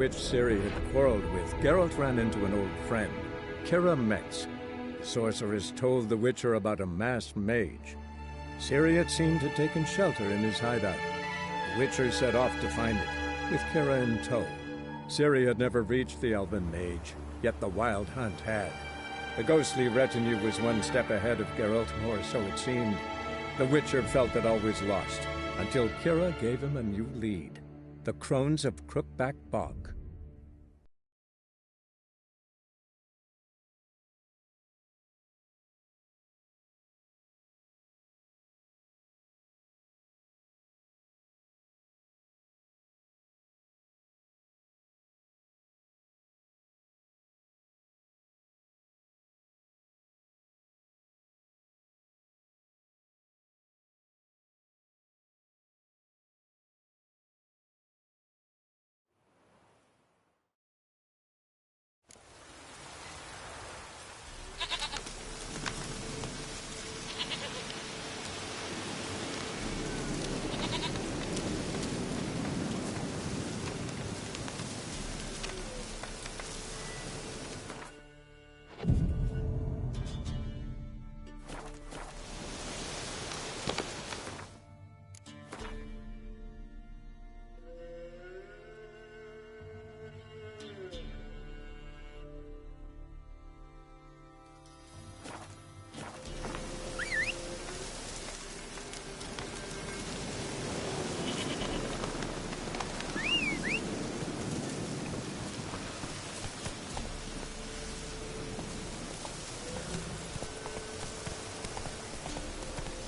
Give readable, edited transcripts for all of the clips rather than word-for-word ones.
Which Ciri had quarreled with, Geralt ran into an old friend, Kira Metz. The sorceress told the Witcher about a masked mage. Ciri had seemed to have taken shelter in his hideout. The Witcher set off to find it, with Kira in tow. Ciri had never reached the elven mage, yet the wild hunt had. The ghostly retinue was one step ahead of Geralt, or so it seemed. The Witcher felt that all was lost, until Kira gave him a new lead. The Crones of Crookback Bog.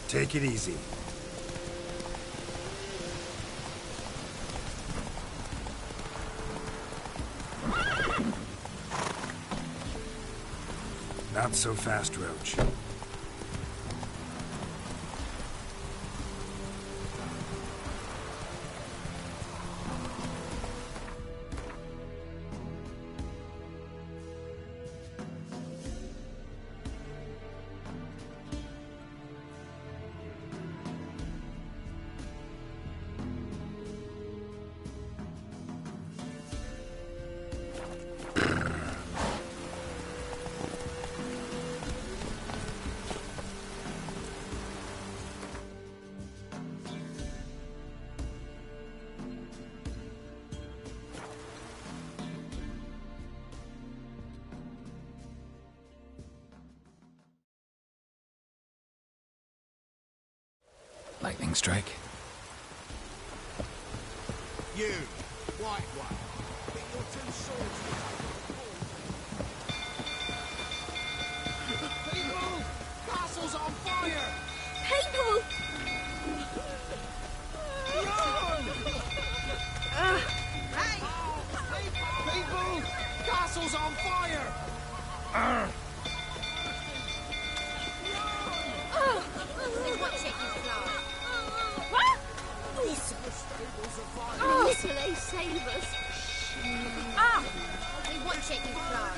Take it easy. Not so fast, Roach. Lightning strike. You, white one, get your two swords together. People! Castle's on fire! People! Run! Hey! People! Castle's on fire! This will save us. Ah! Hey, watch it, you fly.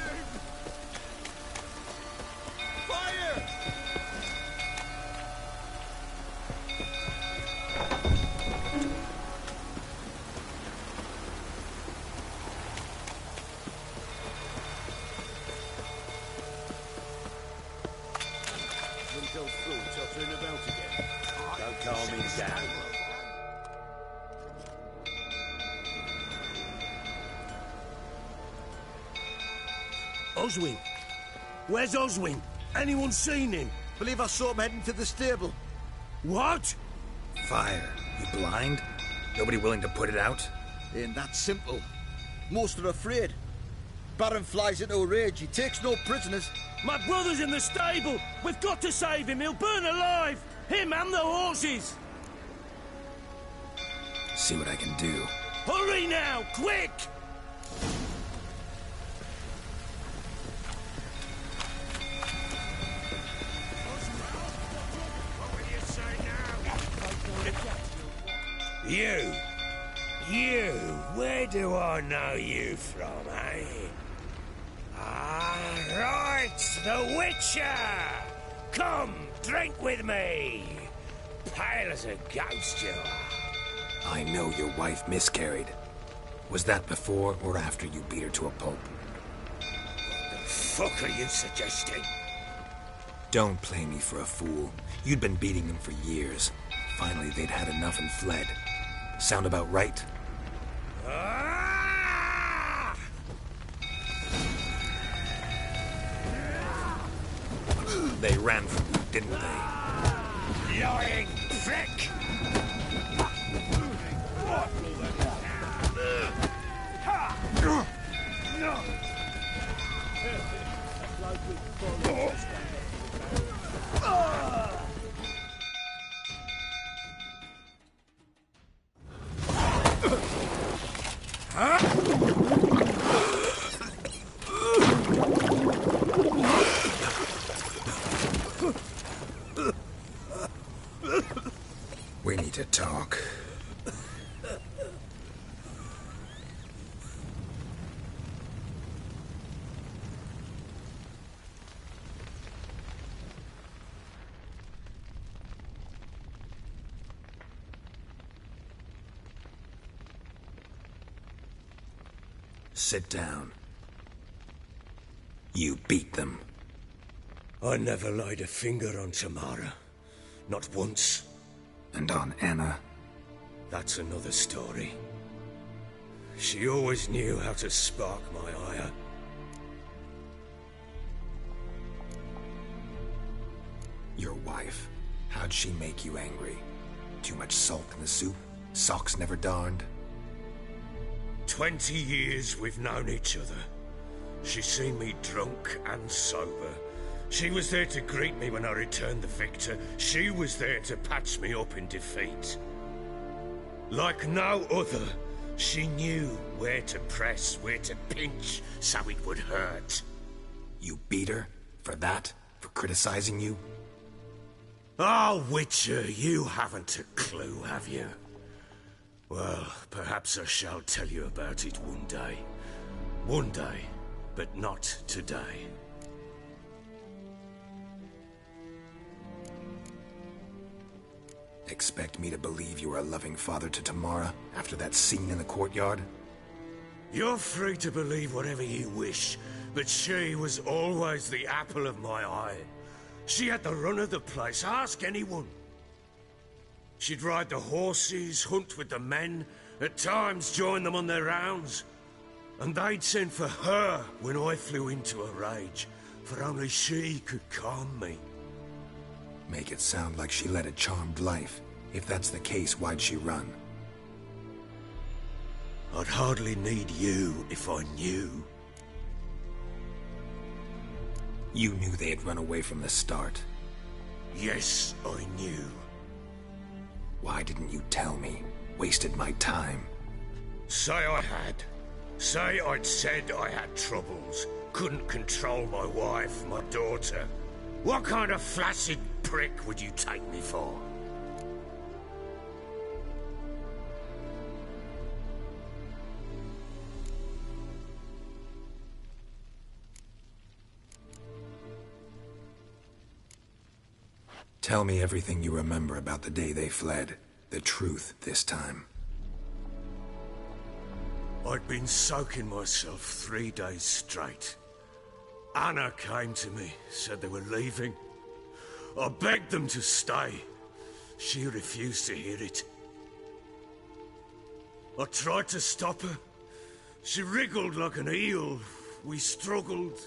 Fire! Wouldn't go through tottering about again. Don't calm me down. Oswin? Where's Oswin? Anyone seen him? Believe I saw him heading to the stable. What? Fire. You blind? Nobody willing to put it out? Ain't that simple. Most are afraid. Baron flies into a rage. He takes no prisoners. My brother's in the stable! We've got to save him! He'll burn alive! Him and the horses! See what I can do. Hurry now! Quick! You, where do I know you from, eh? Ah, right, the Witcher! Come, drink with me! Pale as a ghost you are. I know your wife miscarried. Was that before or after you beat her to a pulp? The fuck are you suggesting? Don't play me for a fool. You'd been beating them for years. Finally, they'd had enough and fled. Sound about right? They ran from you, didn't they? Lying prick! We need to talk. Sit down. You beat them. I never laid a finger on Tamara. Not once. And on Anna? That's another story. She always knew how to spark my ire. Your wife. How'd she make you angry? Too much salt in the soup? Socks never darned? 20 years we've known each other. She's seen me drunk and sober. She was there to greet me when I returned the victor. She was there to patch me up in defeat. Like no other, she knew where to press, where to pinch, so it would hurt. You beat her? For that? For criticizing you? Oh, Witcher, you haven't a clue, have you? Well, perhaps I shall tell you about it one day. One day, but not today. Expect me to believe you were a loving father to Tamara after that scene in the courtyard? You're free to believe whatever you wish, but she was always the apple of my eye. She had the run of the place, ask anyone. She'd ride the horses, hunt with the men, at times join them on their rounds. And they'd send for her when I flew into a rage, for only she could calm me. Make it sound like she led a charmed life. If that's the case, why'd she run? I'd hardly need you if I knew. You knew they had run away from the start. Yes, I knew. Why didn't you tell me? Wasted my time. Say I had. Say I'd said I had troubles. Couldn't control my wife, my daughter. What kind of flaccid prick would you take me for? Tell me everything you remember about the day they fled. The truth this time. I'd been soaking myself 3 days straight. Anna came to me, said they were leaving. I begged them to stay. She refused to hear it. I tried to stop her. She wriggled like an eel. We struggled.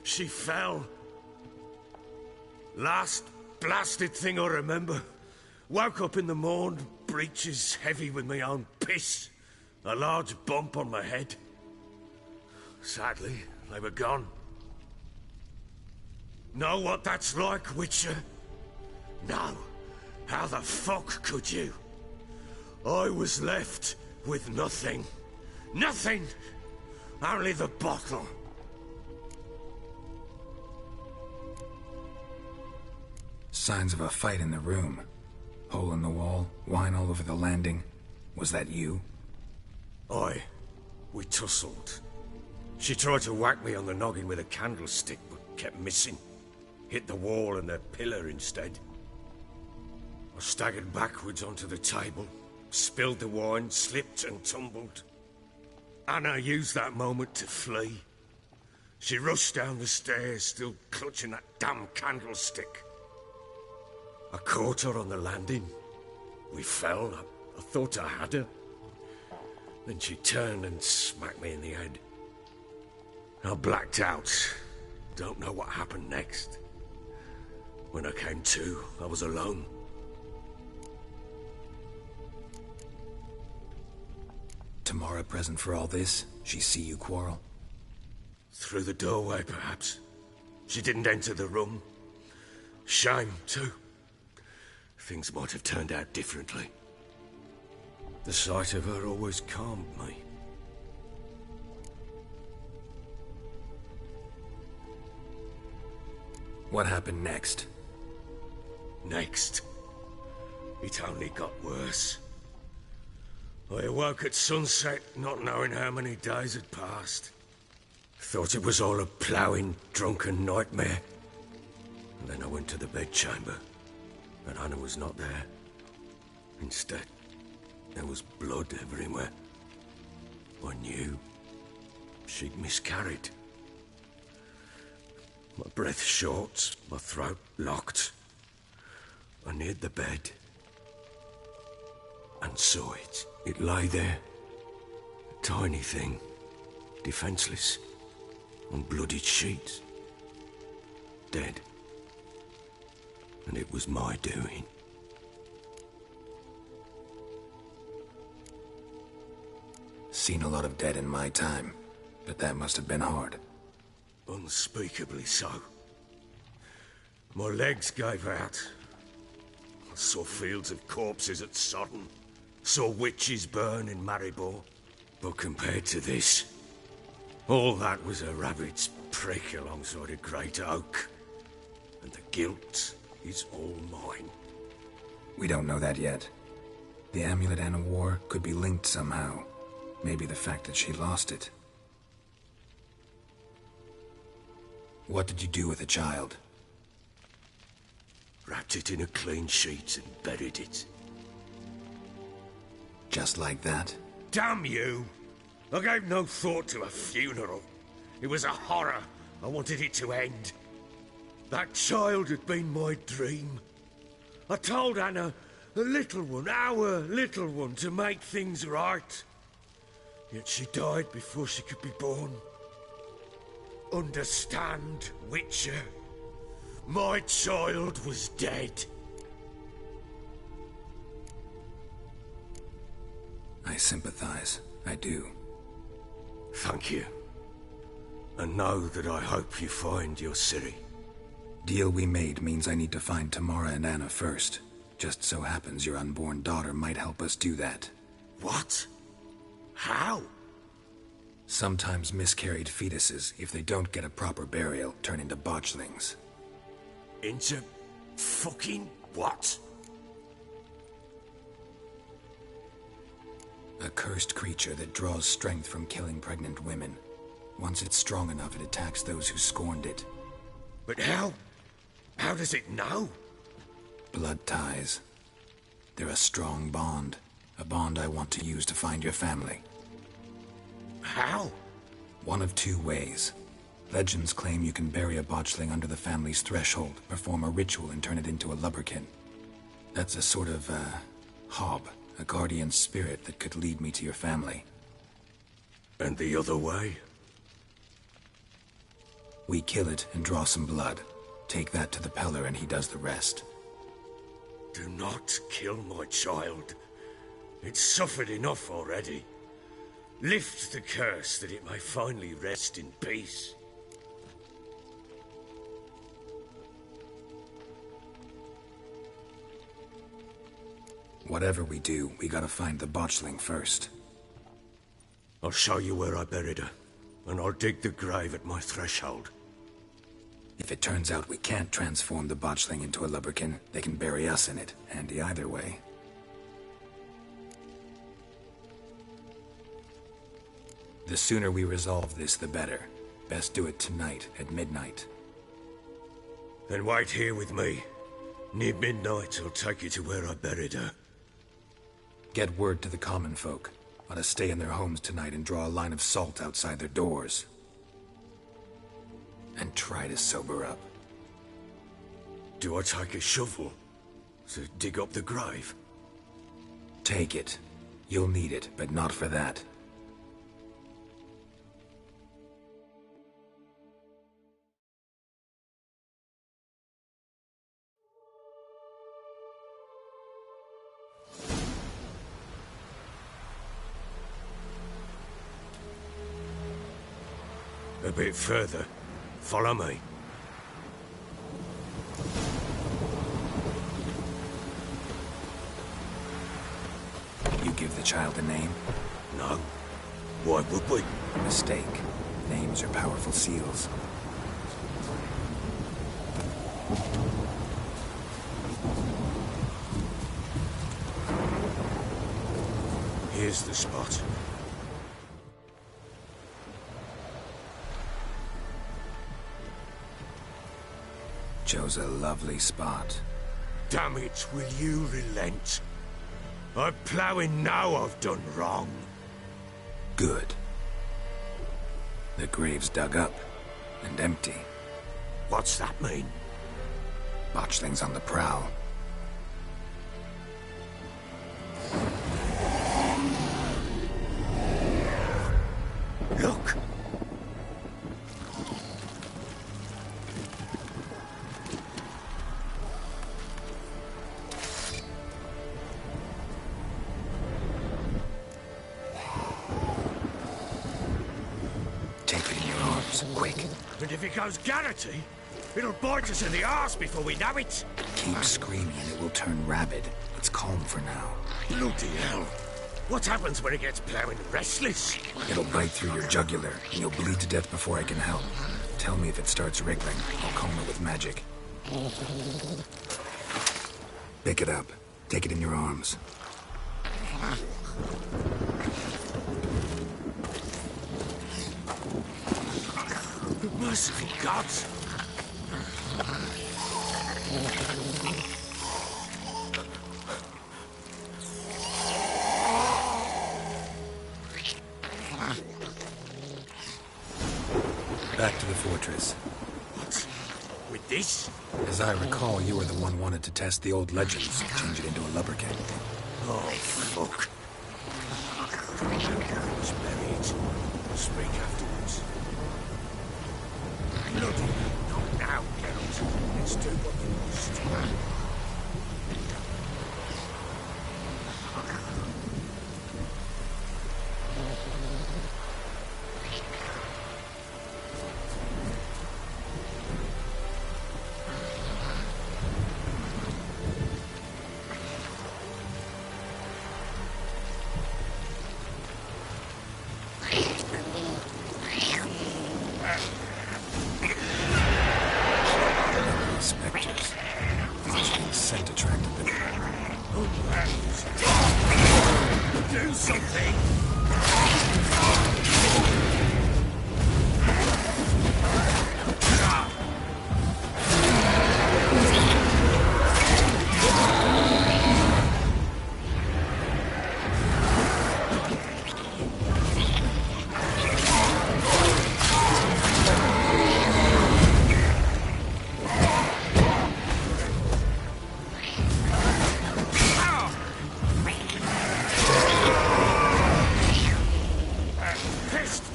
She fell. Last blasted thing I remember. Woke up in the morn, breeches heavy with my own piss. A large bump on my head. Sadly, they were gone. Know what that's like, Witcher? No. How the fuck could you? I was left with nothing. Nothing! Only the bottle. Signs of a fight in the room. Hole in the wall, wine all over the landing. Was that you? Aye. We tussled. She tried to whack me on the noggin with a candlestick, but kept missing. Hit the wall and the pillar instead. I staggered backwards onto the table, spilled the wine, slipped and tumbled. Anna used that moment to flee. She rushed down the stairs, still clutching that damn candlestick. I caught her on the landing. We fell. I thought I had her. Then she turned and smacked me in the head. I blacked out. Don't know what happened next. When I came to, I was alone. Tamara present for all this? She see you quarrel? Through the doorway, perhaps. She didn't enter the room. Shame, too. Things might have turned out differently. The sight of her always calmed me. What happened next? Next, it only got worse. I awoke at sunset, not knowing how many days had passed. Thought it was all a ploughing, drunken nightmare. And then I went to the bedchamber, but Anna was not there. Instead, there was blood everywhere. I knew she'd miscarried. My breath short, my throat locked. I neared the bed and saw it. It lay there, a tiny thing, defenseless, on bloodied sheets, dead. And it was my doing. Seen a lot of dead in my time, but that must have been hard. Unspeakably so. My legs gave out. I saw fields of corpses at Sodden. Saw witches burn in Maribor. But compared to this, all that was a rabbit's prick alongside a great oak. And the guilt is all mine. We don't know that yet. The amulet Anna wore could be linked somehow. Maybe the fact that she lost it. What did you do with the child? Wrapped it in a clean sheet and buried it. Just like that? Damn you! I gave no thought to a funeral. It was a horror. I wanted it to end. That child had been my dream. I told Anna, the little one, our little one, to make things right. Yet she died before she could be born. Understand, Witcher? My child was dead. I sympathize. I do. Thank you. And know that I hope you find your Ciri. Deal we made means I need to find Tamara and Anna first. Just so happens your unborn daughter might help us do that. What? How? Sometimes miscarried fetuses, if they don't get a proper burial, turn into botchlings. Into fucking what? A cursed creature that draws strength from killing pregnant women. Once it's strong enough, it attacks those who scorned it. But how? How does it know? Blood ties. They're a strong bond. A bond I want to use to find your family. How? One of two ways. Legends claim you can bury a botchling under the family's threshold, perform a ritual and turn it into a lubberkin. That's a sort of, hob, a guardian spirit that could lead me to your family. And the other way? We kill it and draw some blood. Take that to the Peller and he does the rest. Do not kill my child. It's suffered enough already. Lift the curse that it may finally rest in peace. Whatever we do, we gotta find the botchling first. I'll show you where I buried her, and I'll dig the grave at my threshold. If it turns out we can't transform the botchling into a lubberkin, they can bury us in it. Handy either way. The sooner we resolve this, the better. Best do it tonight, at midnight. Then wait here with me. Near midnight, I'll take you to where I buried her. Get word to the common folk. ought to stay in their homes tonight and draw a line of salt outside their doors. And try to sober up. Do I take a shovel to dig up the grave? Take it. You'll need it, but not for that. A bit further. Follow me. You give the child a name? No. Why would we? Mistake. Names are powerful seals. Here's the spot. Chose a lovely spot. Damn it, will you relent? I'm ploughing now I've done wrong. Good. The grave's dug up and empty. What's that mean? Botchling's on the prowl. Look! Take it in your arms, quick. And if it goes Garrity, it'll bite us in the arse before we know it. Keep screaming and it will turn rabid. It's calm for now. Bloody hell. What happens when it gets ploughing restless? It'll bite through your jugular, and you'll bleed to death before I can help. Tell me if it starts wriggling. I'll calm it with magic. Pick it up. Take it in your arms. Merciful gods! Back to the fortress. What? With this? As I recall, you were the one wanted to test the old legends, change it into a lubberkin. Oh, fuck. Let's bury it. Speak afterwards. Bloody not now, Geralt. Let's do what we must. Spectres. This scent attracted them. Do something!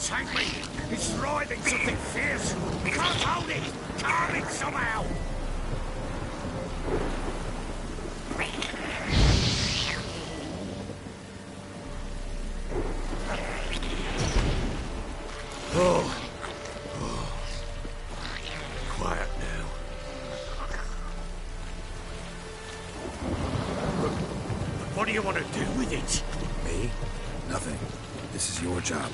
Take me! It's writhing something fierce! Can't hold it! Calm it somehow! Oh. Quiet now. What do you want to do with it? Me? Nothing. This is your job.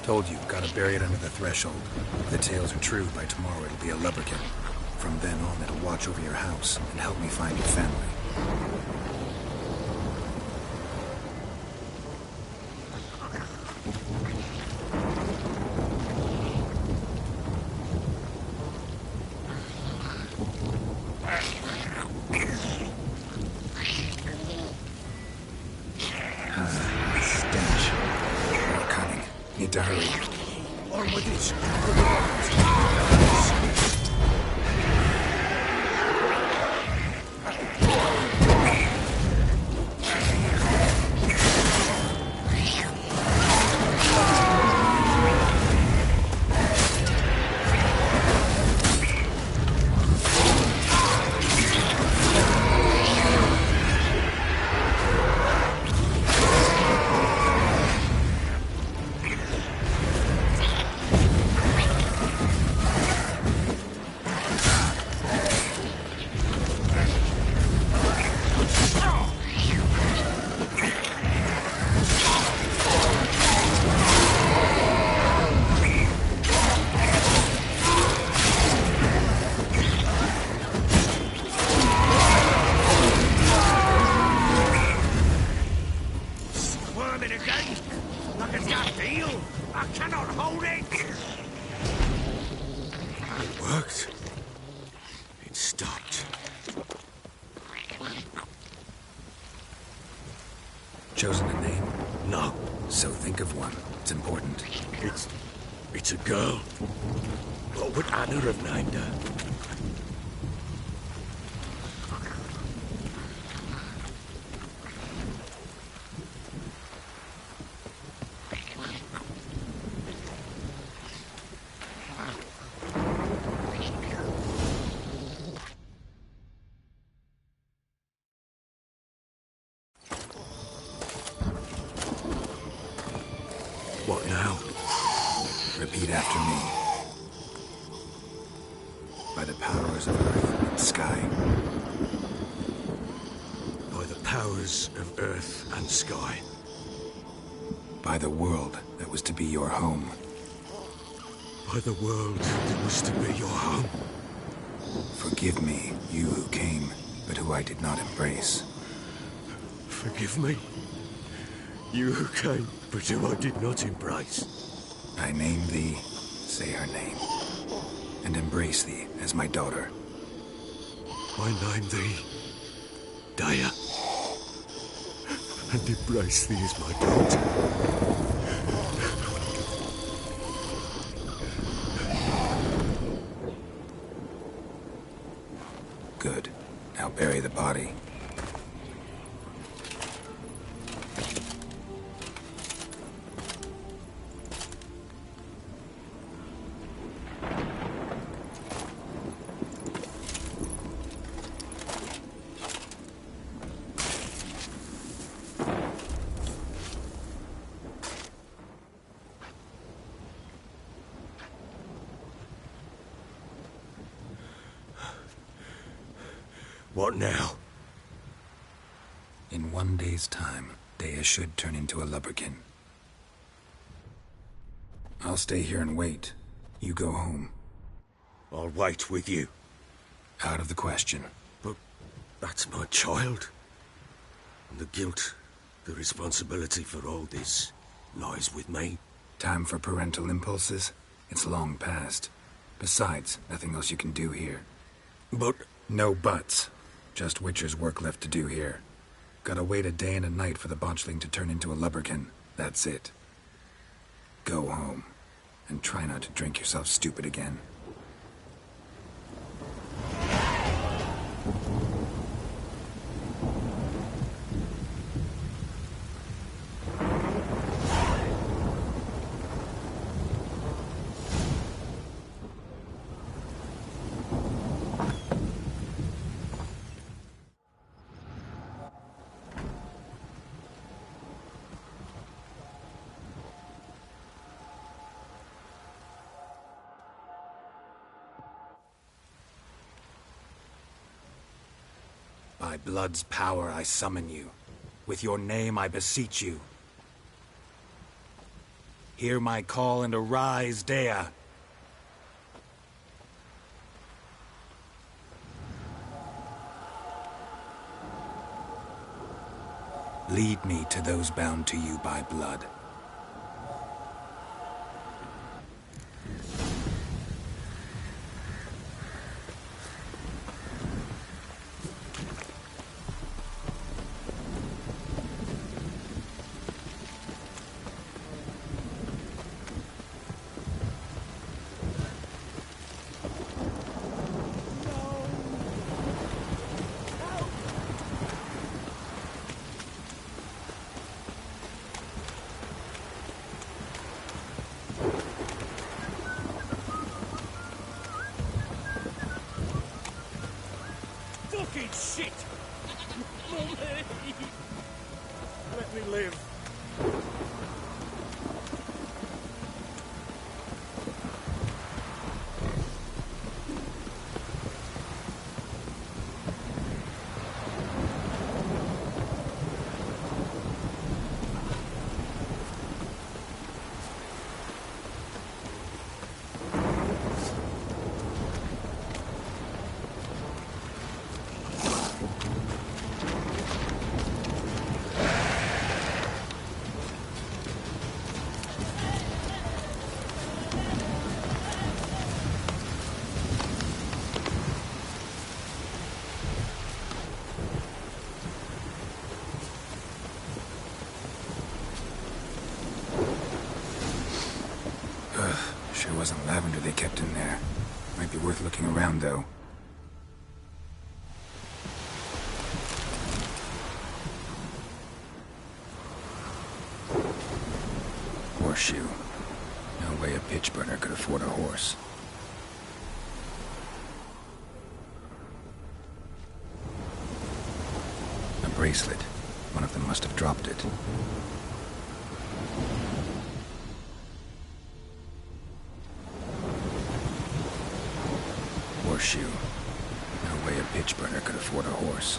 Told you, gotta bury it under the threshold. If the tales are true, by tomorrow it'll be a lubberkin. From then on, it'll watch over your house and help me find your family. Stench. On with it. For the moment. Chosen a name? No. So think of one. It's important. It's a girl. What would Anna have named her? What now? Repeat after me. By the powers of earth and sky. By the powers of earth and sky. By the world that was to be your home. By the world that was to be your home. Forgive me, you who came, but who I did not embrace. Forgive me. You who came, but who I did not embrace. I name thee, say her name, and embrace thee as my daughter. I name thee, Daya, and embrace thee as my daughter. Good. Now bury the body. What now? In 1 day's time, Dea should turn into a lubberkin. I'll stay here and wait. You go home. I'll wait with you. Out of the question. But that's my child. And the guilt, the responsibility for all this lies with me. Time for parental impulses? It's long past. Besides, nothing else you can do here. But... No buts. Just Witcher's work left to do here. Gotta wait a day and a night for the botchling to turn into a lubberkin. That's it. Go home. And try not to drink yourself stupid again. By blood's power I summon you. With your name I beseech you. Hear my call and arise, Dea. Lead me to those bound to you by blood. eat shit! Mummy! Let me live. Sure wasn't lavender they kept in there. Might be worth looking around, though. Horseshoe. No way a pitch burner could afford a horse. A bracelet. One of them must have dropped it. Horseshoe. No way a pitch burner could afford a horse.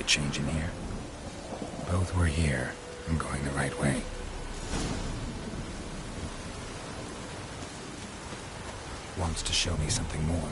Change in here? Both were here. I'm going the right way. Wants to show me something more.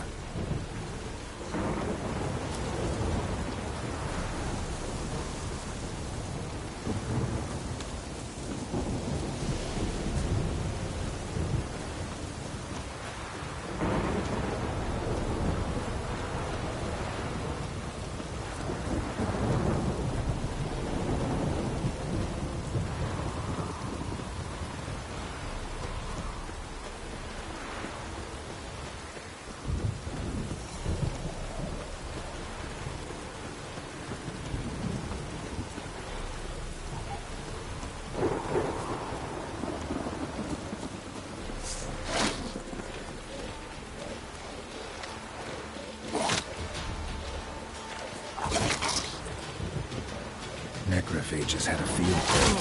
Necrophages had a field day.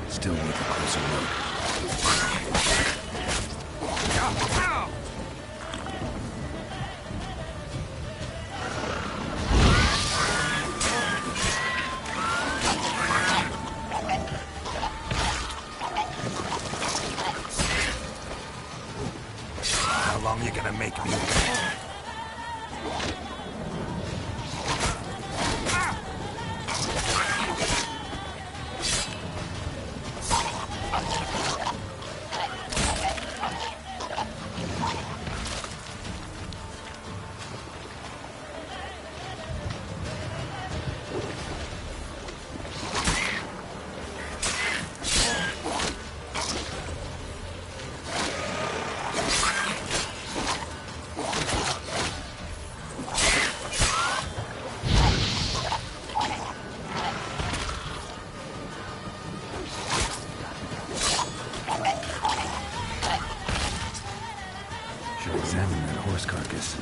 Still worth a closer look. How long you gonna make me wait? Examine that horse carcass.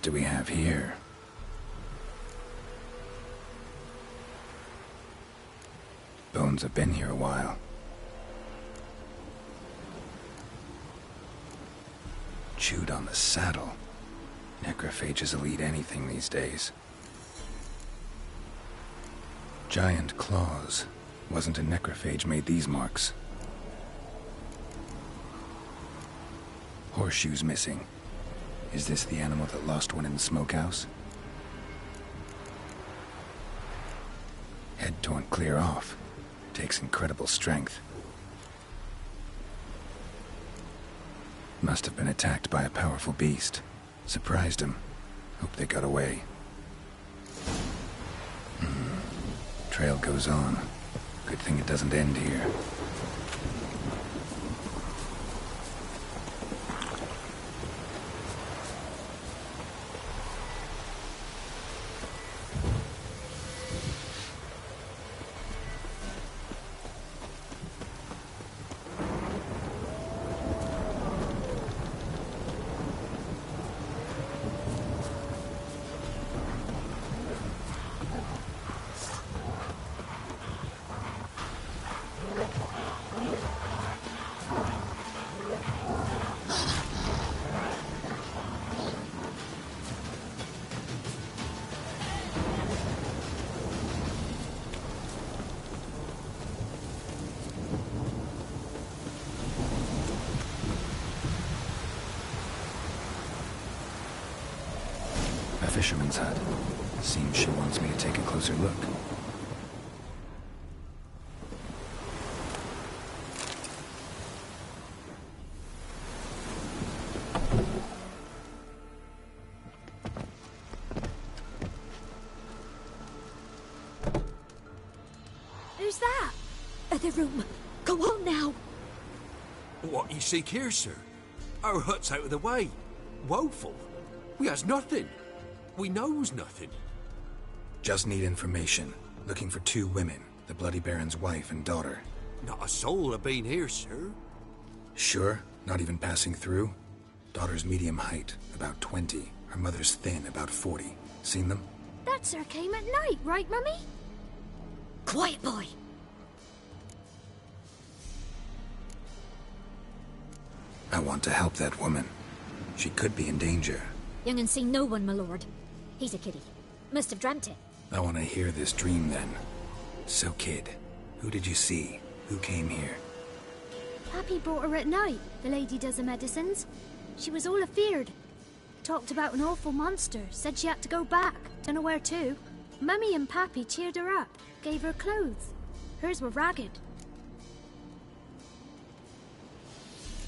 What do we have here? Bones have been here a while. Chewed on the saddle. Necrophages will eat anything these days. Giant claws. Wasn't a necrophage made these marks. Horseshoes missing. Is this the animal that lost one in the smokehouse? Head torn clear off. Takes incredible strength. Must have been attacked by a powerful beast. Surprised him. Hope they got away. Trail goes on. Good thing it doesn't end here. Fisherman's hut. Seems she wants me to take a closer look. Who's that? Other room. Go on now. What you seek here, sir? Our hut's out of the way. Woeful. We has nothing. We knows nothing. Just need information. Looking for 2 women. The Bloody Baron's wife and daughter. Not a soul have been here, sir. Sure? Not even passing through? Daughter's medium height, about 20. Her mother's thin, about 40. Seen them? That sir came at night, right, Mummy? Quiet, boy. I want to help that woman. She could be in danger. Young and seen no one, my lord. He's a kiddie. Must have dreamt it. I want to hear this dream then. So, kid, who did you see? Who came here? Pappy brought her at night. The lady does the medicines. She was all afeared. Talked about an awful monster. Said she had to go back. Don't know where to. Mummy and Pappy cheered her up. Gave her clothes. Hers were ragged.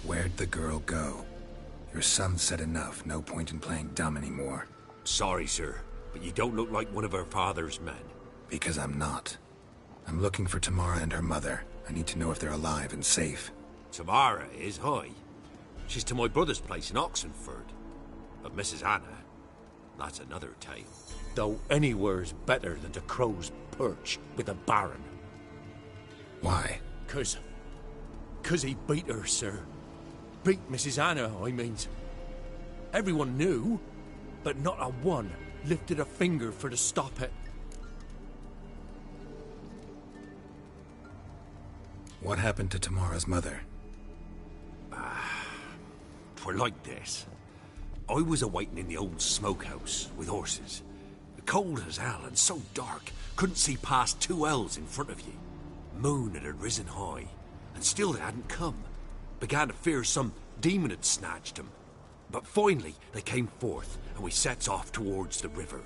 Where'd the girl go? Your son said enough. No point in playing dumb anymore. Sorry, sir, but you don't look like one of her father's men. Because I'm not. I'm looking for Tamara and her mother. I need to know if they're alive and safe. Tamara is, hi. She's to my brother's place in Oxenford. But Mrs. Anna, that's another tale. Though anywhere's better than the Crow's Perch with the Baron. Why? 'Cause he beat her, sir. Beat Mrs. Anna, I means. Everyone knew, but not a one lifted a finger for to stop it. What happened to Tamara's mother? 'Twere like this. I was awaiting in the old smokehouse with horses. Cold as hell and so dark, couldn't see past 2 ells in front of you. Moon had risen high, and still they hadn't come. Began to fear some demon had snatched them. But finally they came forth, and we sets off towards the river.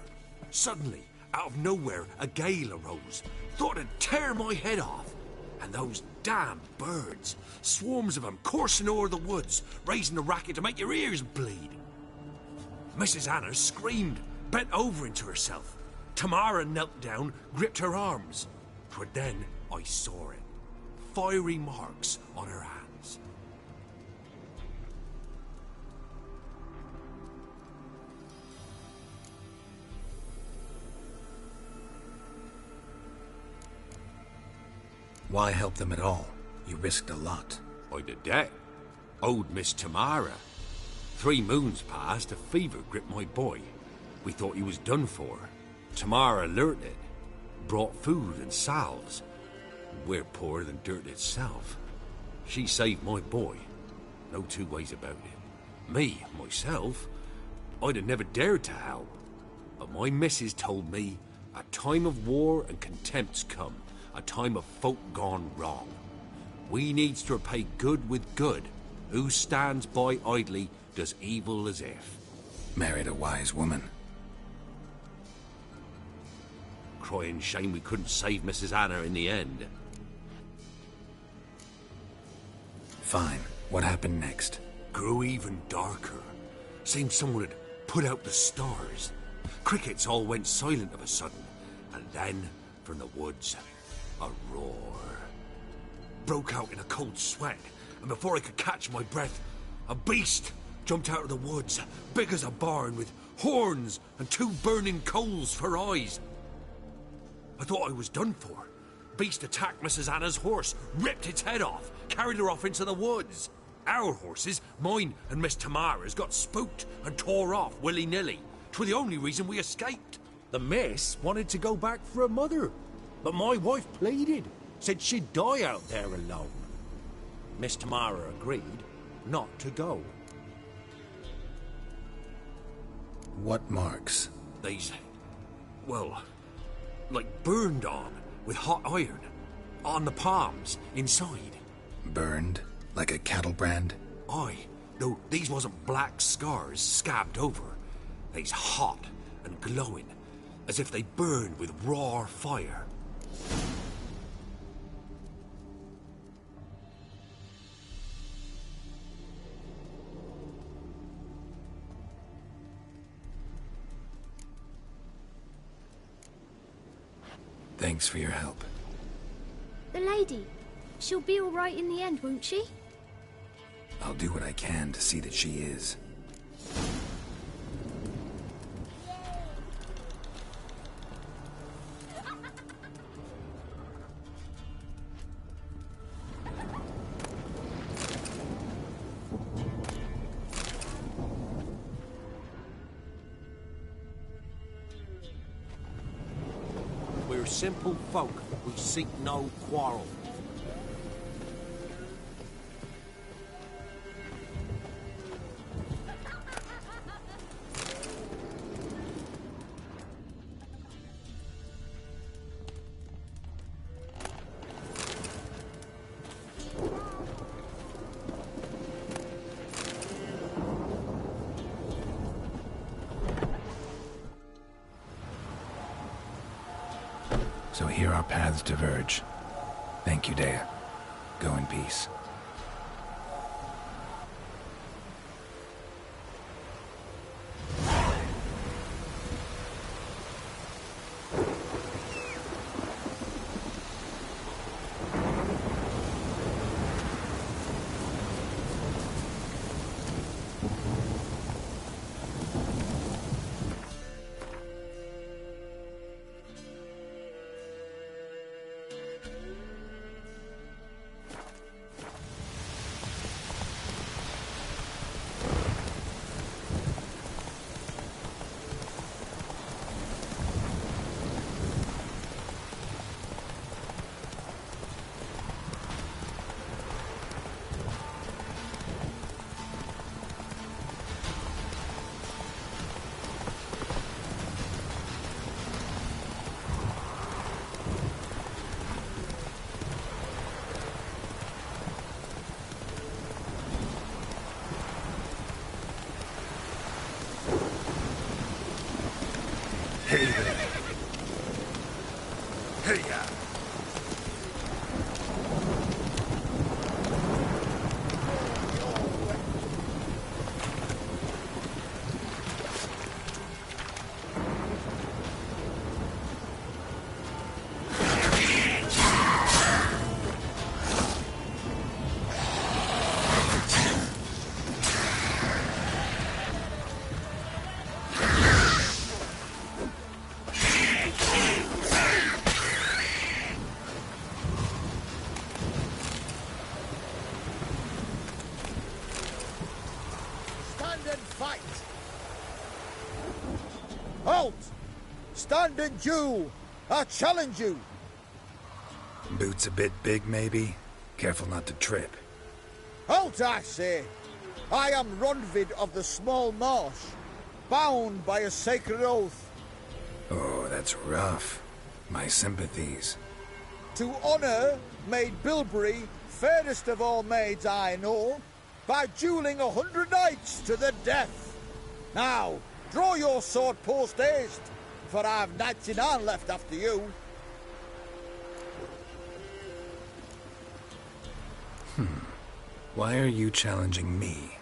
Suddenly, out of nowhere, a gale arose. Thought it'd tear my head off. And those damn birds, swarms of them coursing o'er the woods, raising a racket to make your ears bleed. Mrs. Anna screamed, bent over into herself. Tamara knelt down, gripped her arms. 'Twere then I saw it. Fiery marks on her hands. Why help them at all? You risked a lot. I'd a debt. Owed Miss Tamara. 3 moons passed, a fever gripped my boy. We thought he was done for. Tamara alerted, brought food and salves. We're poorer than dirt itself. She saved my boy. No two ways about it. Me, myself, I'd have never dared to help. But my missus told me a time of war and contempt's come. A time of folk gone wrong. We needs to repay good with good. Who stands by idly does evil as if. Married a wise woman. Crying shame we couldn't save Mrs. Anna in the end. Fine. What happened next? Grew even darker. Seemed someone had put out the stars. Crickets all went silent of a sudden. And then, from the woods, a roar. Broke out in a cold sweat, and before I could catch my breath, a beast jumped out of the woods, big as a barn, with horns and 2 burning coals for eyes. I thought I was done for. Beast attacked Mrs. Anna's horse, ripped its head off, carried her off into the woods. Our horses, mine and Miss Tamara's, got spooked and tore off willy-nilly. 'Twere the only reason we escaped. The miss wanted to go back for her mother, but my wife pleaded, said she'd die out there alone. Miss Tamara agreed not to go. What marks? These, well, like burned on with hot iron. On the palms, inside. Burned? Like a cattle brand? Aye, though these wasn't black scars scabbed over. They's hot and glowing, as if they burned with raw fire. Thanks for your help. The lady. She'll be all right in the end, won't she? I'll do what I can to see that she is. We're simple folk. We seek no quarrel. So here our paths diverge. Thank you, Dea. Go in peace. Hey there. Hey ya. Halt! Stand and duel! I challenge you! Boots a bit big, maybe? Careful not to trip. Halt, I say! I am Ronvid of the Small Marsh, bound by a sacred oath. Oh, that's rough. My sympathies. To honour Maid Bilberry, fairest of all maids I know, by duelling 100 knights to the death. Now, draw your sword post haste, for I've 99 left after you. Why are you challenging me?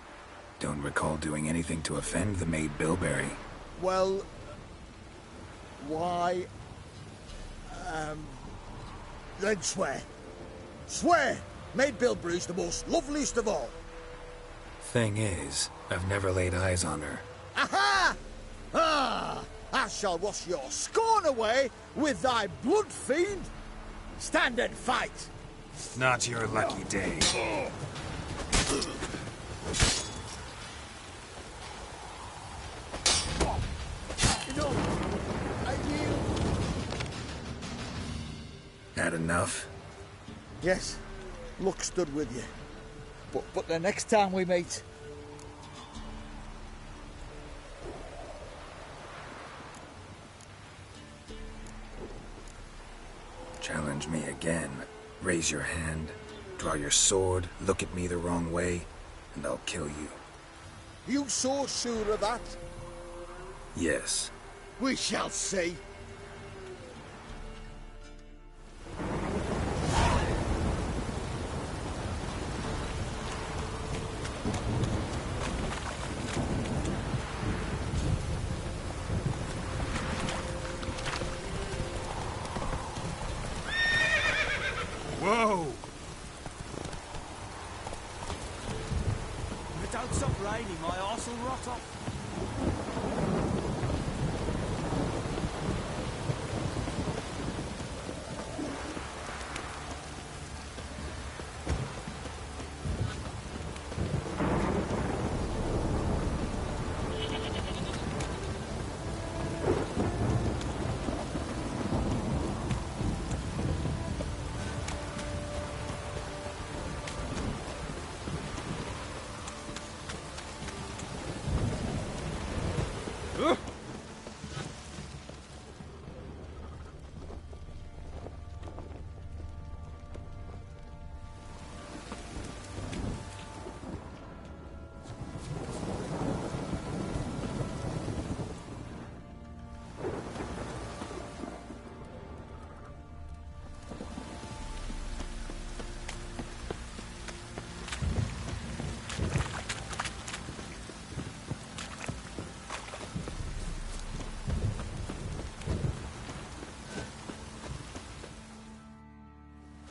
Don't recall doing anything to offend the Maid Bilberry. Well, why... then swear. Swear! Maid Bilberry's the most loveliest of all. Thing is, I've never laid eyes on her. Aha! Ah! I shall wash your scorn away with thy blood fiend. Stand and fight. Not your lucky day. No, I yield. Had enough? Yes, luck stood with you. But the next time we meet... Challenge me again. Raise your hand, draw your sword, look at me the wrong way, and I'll kill you. You so sure of that? Yes. We shall see. Whoa! If it don't stop raining, my arse will rot off.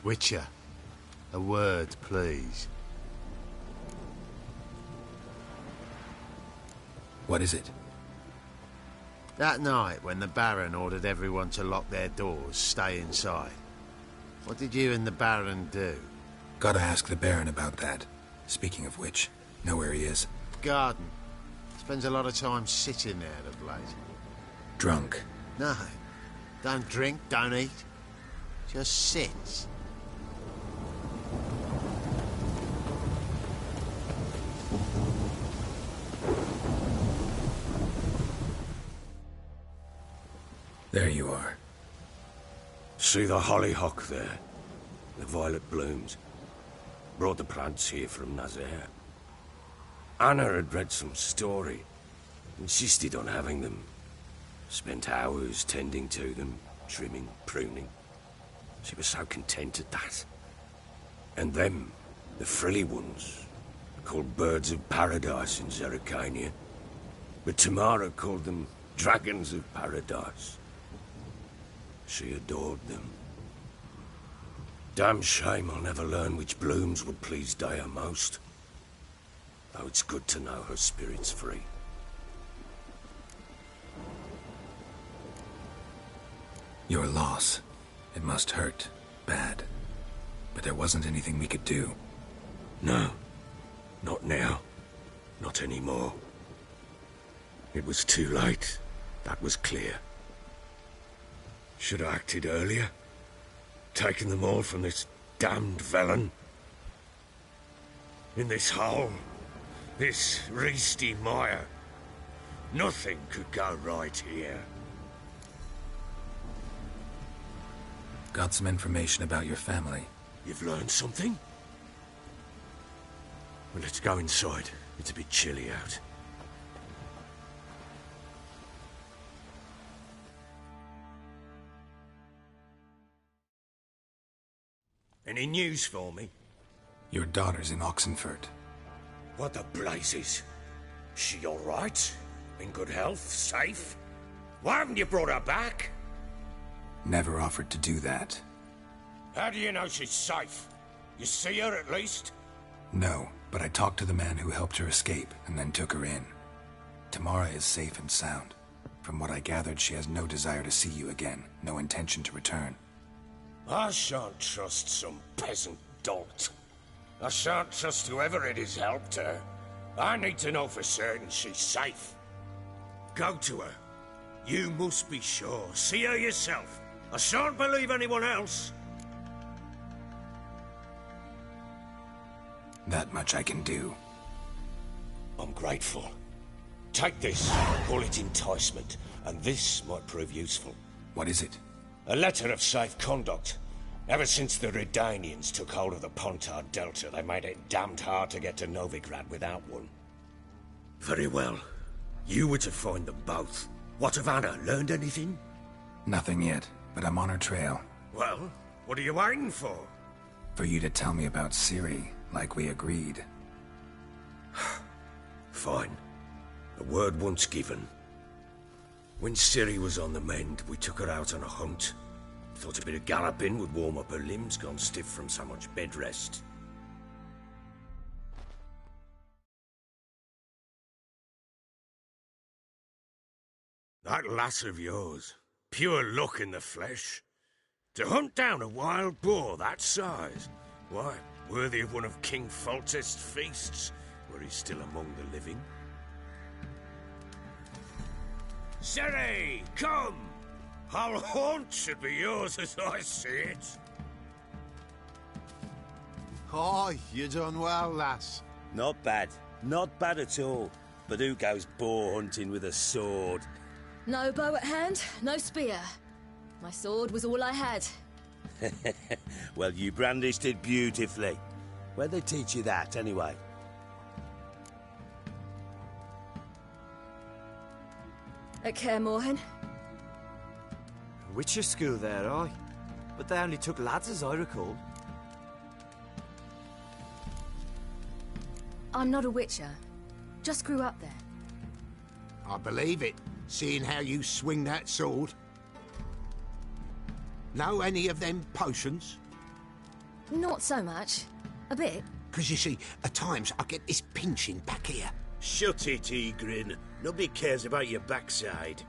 Witcher, a word, please. What is it? That night when the Baron ordered everyone to lock their doors, stay inside. What did you and the Baron do? Gotta ask the Baron about that. Speaking of which, know where he is? Garden. Spends a lot of time sitting there of late. Drunk. No. Don't drink, don't eat. Just sits. There you are. See the hollyhock there? The violet blooms. Brought the plants here from Nazaire. Anna had read some story. Insisted on having them. Spent hours tending to them, trimming, pruning. She was so content at that. And them, the frilly ones, called birds of paradise in Zerrikania. But Tamara called them dragons of paradise. She adored them. Damn shame I'll never learn which blooms would please Daya most. Though it's good to know her spirit's free. Your loss. It must hurt. Bad. But there wasn't anything we could do. No. Not now. Not anymore. It was too late. That was clear. Should have acted earlier. Taken them all from this damned villain. In this hole. This reesty mire. Nothing could go right here. Got some information about your family. You've learned something? Well, let's go inside. It's a bit chilly out. Any news for me? Your daughter's in Oxenford. What the blazes? She all right? In good health? Safe? Why haven't you brought her back? Never offered to do that. How do you know she's safe? You see her at least? No, but I talked to the man who helped her escape and then took her in. Tamara is safe and sound. From what I gathered, she has no desire to see you again, no intention to return. I shan't trust some peasant dolt. I shan't trust whoever it is helped her. I need to know for certain she's safe. Go to her. You must be sure. See her yourself. I shan't believe anyone else. That much I can do. I'm grateful. Take this, call it enticement, and this might prove useful. What is it? A letter of safe conduct. Ever since the Redanians took hold of the Pontard Delta, they made it damned hard to get to Novigrad without one. Very well. You were to find them both. What of Anna? Learned anything? Nothing yet, but I'm on her trail. Well, what are you waiting for? For you to tell me about Ciri, like we agreed. Fine. A word once given. When Ciri was on the mend, we took her out on a hunt. Thought a bit of galloping would warm up her limbs, gone stiff from so much bed rest. That lass of yours, pure luck in the flesh. To hunt down a wild boar that size, why, worthy of one of King Foltest's feasts, were he still among the living. Ciri, come! Our haunt should be yours as I see it. Oh, you done well, lass. Not bad. Not bad at all. But who goes boar hunting with a sword? No bow at hand, no spear. My sword was all I had. Well, you brandished it beautifully. Where'd they teach you that, anyway? At Kaer Morhen. Witcher school there, aye. But they only took lads, as I recall. I'm not a witcher. Just grew up there. I believe it, seeing how you swing that sword. Know any of them potions? Not so much. A bit. Because you see, at times I get this pinching back here. Shut it, Egrin. Nobody cares about your backside.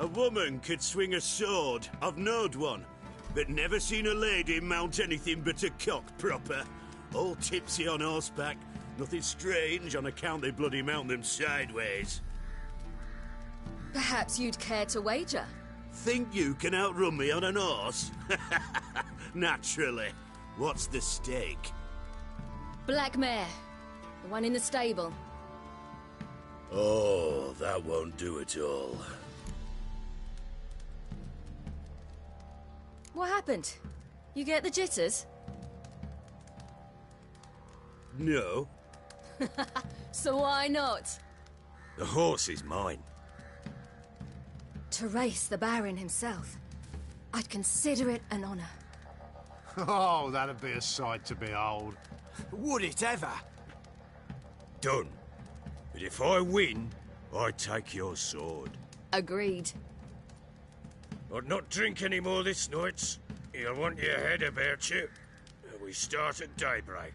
A woman could swing a sword. I've knowed one. But never seen a lady mount anything but a cock proper. All tipsy on horseback. Nothing strange on account they bloody mount them sideways. Perhaps you'd care to wager? Think you can outrun me on an horse? Naturally. What's the stake? Black mare. The one in the stable. Oh, that won't do at all. What happened? You get the jitters? No. So why not? The horse is mine. To race the Baron himself. I'd consider it an honor. Oh, that'd be a sight to behold. Would it ever? Done. But if I win, I take your sword. Agreed. I'd not drink any more this night. You'll want your head about you. We start at daybreak.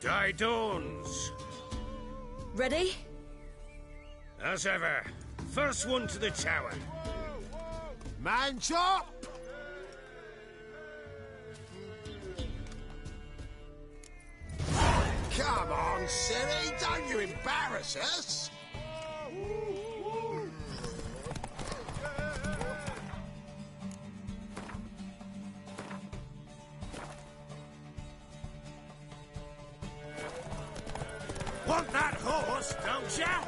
Day dawns. Ready? As ever. First one to the tower. Man chop! Come on, Siri, don't you embarrass us! Want that horse, don't ya?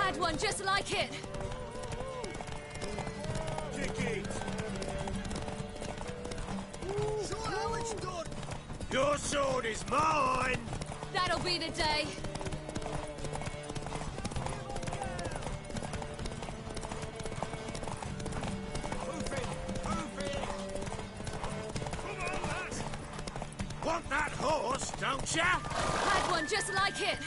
Had one just like it. Kick it. Show how it's done! Your sword is mine! That'll be the day. Move it! Move it! Come on, lad! Want that horse, don't ya? Had one just like it.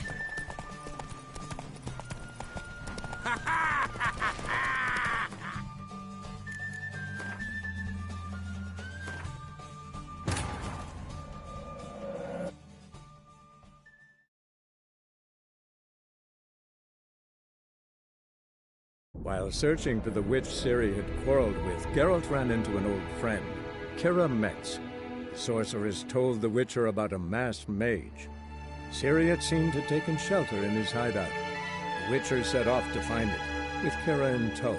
While searching for the witch Ciri had quarreled with, Geralt ran into an old friend, Kira Metz. The sorceress told the Witcher about a masked mage. Ciri had seemed to have taken shelter in his hideout. The Witcher set off to find it, with Kira in tow.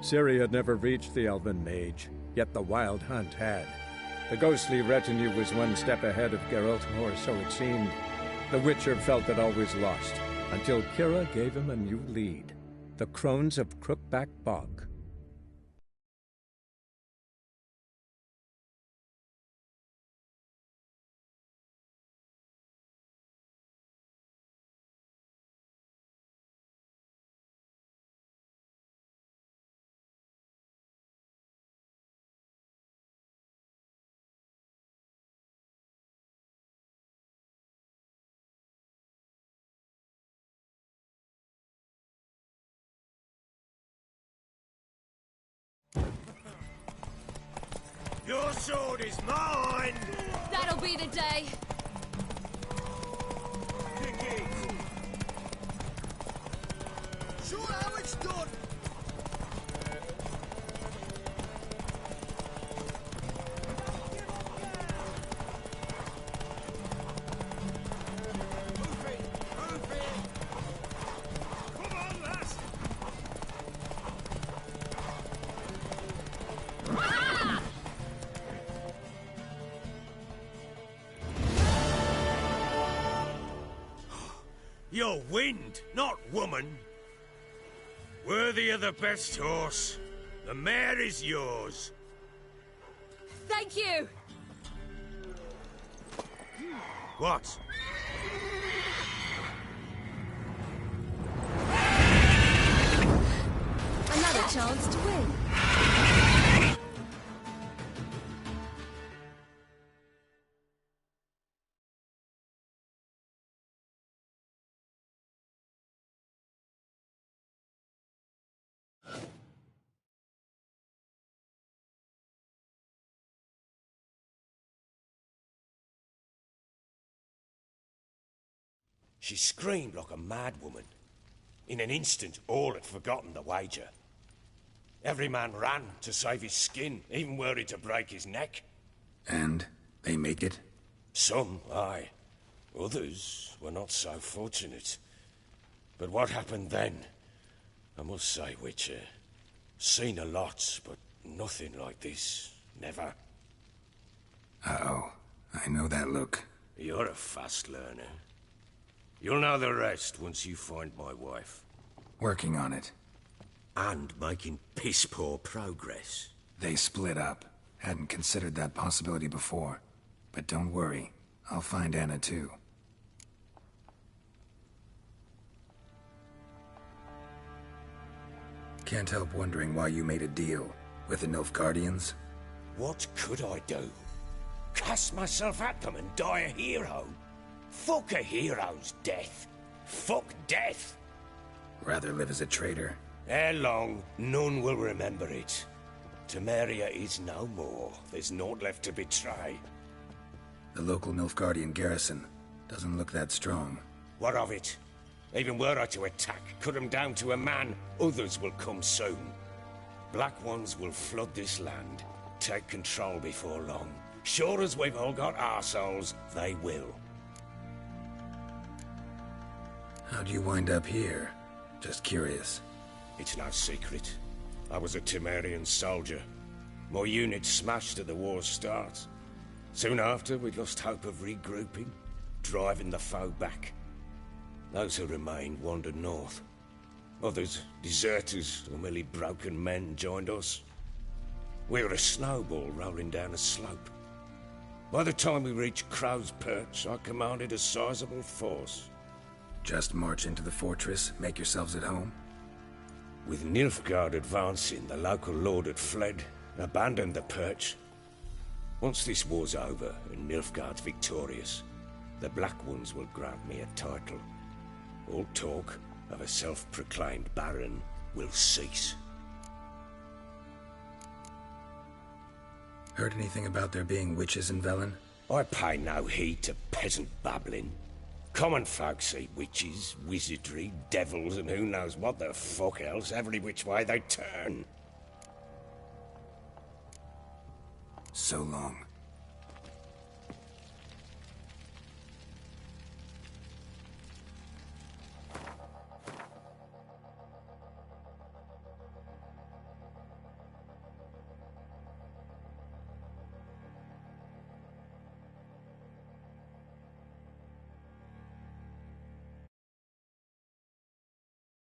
Ciri had never reached the elven mage, yet the wild hunt had. The ghostly retinue was one step ahead of Geralt, or so it seemed. The Witcher felt that all was lost, until Kira gave him a new lead. The Crones of Crookback Bog. Your sword is mine! That'll be the day. Kick it! Show how it's done! Move it! Move it! Come on, lass! You're wind, not woman. Worthy of the best horse. The mare is yours. Thank you. What? Another chance to win. She screamed like a mad woman. In an instant, all had forgotten the wager. Every man ran to save his skin, even worried to break his neck. And they make it? Some, aye. Others were not so fortunate. But what happened then? I must say, Witcher, seen a lot, but nothing like this. Never. Uh-oh. I know that look. You're a fast learner. You'll know the rest once you find my wife. Working on it. And making piss-poor progress. They split up. Hadn't considered that possibility before. But don't worry. I'll find Anna too. Can't help wondering why you made a deal with the Nilfgaardians. What could I do? Cast myself at them and die a hero? Fuck a hero's death. Fuck death. Rather live as a traitor. Ere long, none will remember it. Temeria is no more. There's naught left to betray. The local Nilfgaardian garrison. Doesn't look that strong. What of it? Even were I to attack, cut them down to a man, others will come soon. Black Ones will flood this land, take control before long. Sure as we've all got arseholes, they will. How'd you wind up here? Just curious. It's no secret. I was a Temerian soldier. My unit smashed at the war's start. Soon after, we lost hope of regrouping, driving the foe back. Those who remained wandered north. Others, deserters or merely broken men, joined us. We were a snowball rolling down a slope. By the time we reached Crow's Perch, I commanded a sizable force. Just march into the fortress, make yourselves at home? With Nilfgaard advancing, the local lord had fled, abandoned the Perch. Once this war's over and Nilfgaard's victorious, the Black Ones will grant me a title. All talk of a self-proclaimed baron will cease. Heard anything about there being witches in Velen? I pay no heed to peasant babbling. Common folk see witches, wizardry, devils, and who knows what the fuck else every which way they turn. So long.